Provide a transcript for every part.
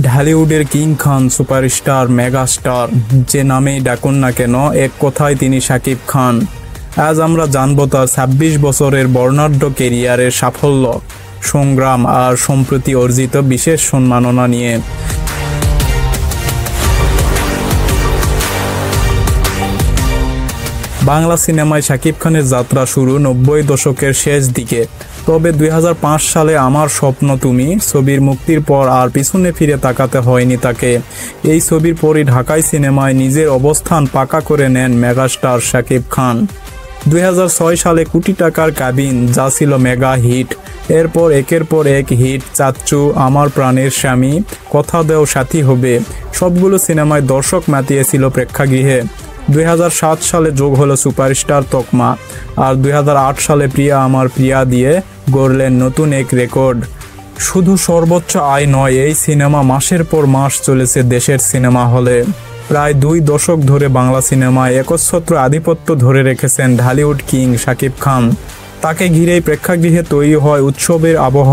ঢালিউডের king খান, superstar, megastar যে নামেই ডাকুন না কেন, এক কথায় তিনি শাকিব খান। আজ আমরা জানব তার ২৬ বছরের বর্ণাঢ্য কেরিয়ারের সাফল্য, সংগ্রাম আর সম্প্রতি অর্জিত বিশেষ সম্মাননা নিয়ে। বাংলা সিনেমায় শাকিব খানের যাত্রা শুরু ৯০ দশকের শেষ দিকে। তবে ২০০৫ সালে আমার স্বপ্ন তুমি ছবির মুক্তির পর আর পিছনে ফিরে তাকাতে হয়নি তাকে। এই ছবির পরই ঢাকাই সিনেমায় নিজের অবস্থান পাকা করে নেন মেগাস্টার শাকিব খান। ২০০৬ সালে কোটি টাকার কাবিন, যা ছিল মেগা হিট। এরপর একের পর এক হিট, চাচ্চু, আমার প্রাণের স্বামী, কথা দেও সাথী হবে, সবগুলো সিনেমায় দর্শক মাতিয়েছিল প্রেক্ষাগৃহে। ২০০৭ সালে যোগ হলো সুপারস্টার তকমা, আর ২০০৮ সালে প্রিয়া আমার প্রিয়া দিয়ে গড়লেন নতুন এক রেকর্ড। শুধু সর্বোচ্চ আয় নয়, এই সিনেমা মাসের পর মাস চলেছে দেশের সিনেমা হলে। প্রায় ২ দশক ধরে বাংলা সিনেমায় একচ্ছত্র আধিপত্য ধরে রেখেছেন ঢালিউড কিং শাকিব খান। তাকে ঘিরেই প্রেক্ষাগৃহে তৈরি হয় উৎসবের আবহ।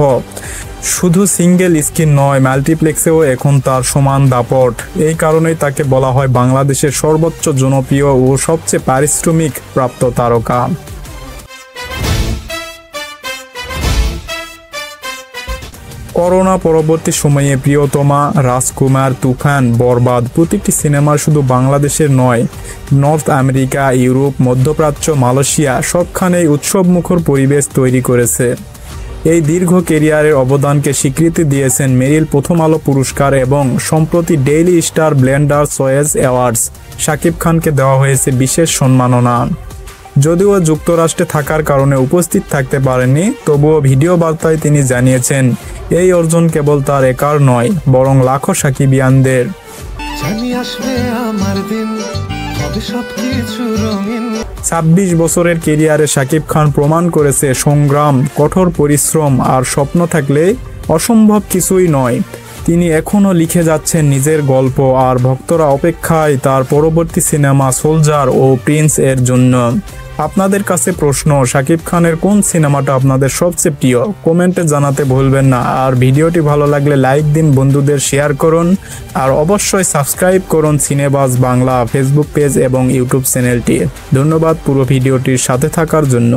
শুধু সিঙ্গেল স্ক্রিন নয়, মাল্টিপ্লেক্সেও এখন তার সমান দাপট। এই কারণেই তাকে বলা হয় বাংলাদেশের সর্বোচ্চ জনপ্রিয় ও সবচেয়ে পারিশ্রমিক প্রাপ্ত তারকা। করোনা পরবর্তী সময়ে প্রিয়তমা, রাজকুমার, তুফান, বরবাদ প্রতিটি সিনেমার শুধু বাংলাদেশের নয়, নর্থ আমেরিকা, ইউরোপ, মধ্যপ্রাচ্য, মালয়েশিয়া সবখানেই উৎসবমুখর পরিবেশ তৈরি করেছে। এই দীর্ঘ কেরিয়ারের অবদানকে স্বীকৃতি দিয়েছেন মেরিল প্রথম আলো পুরস্কার এবং সম্প্রতি daily star Blender choice awards. Shakib খানকে দেওয়া হয়েছে বিশেষ সম্মাননা। যদিও যুক্তরাষ্ট্রে থাকার কারণে উপস্থিত থাকতে পারেননি, তবুও ভিডিও বার্তায় তিনি জানিয়েছেন এই অর্জন কেবল তার একার নয়, বরং লাখো সাকিবিয়ানদের। ২৬ বছরের কেরিয়ারে শাকিব খান প্রমাণ করেছে সংগ্রাম, কঠোর পরিশ্রম আর স্বপ্ন থাকলে অসম্ভব কিছুই নয়। তিনি এখনও লিখে যাচ্ছেন নিজের গল্প, আর ভক্তরা অপেক্ষায় তার পরবর্তী সিনেমা সোলজার ও প্রিন্স এর জন্য। আপনাদের কাছে প্রশ্ন, শাকিব খানের কোন সিনেমাটা আপনাদের সবচেয়ে প্রিয়? কমেন্টে জানাতে ভুলবেন না। আর ভিডিওটি ভালো লাগলে লাইক দিন, বন্ধুদের শেয়ার করুন, আর অবশ্যই সাবস্ক্রাইব করুন সিনেবাজ বাংলা ফেসবুক পেজ এবং ইউটিউব চ্যানেলটি। ধন্যবাদ পুরো ভিডিওটির সাথে থাকার জন্য।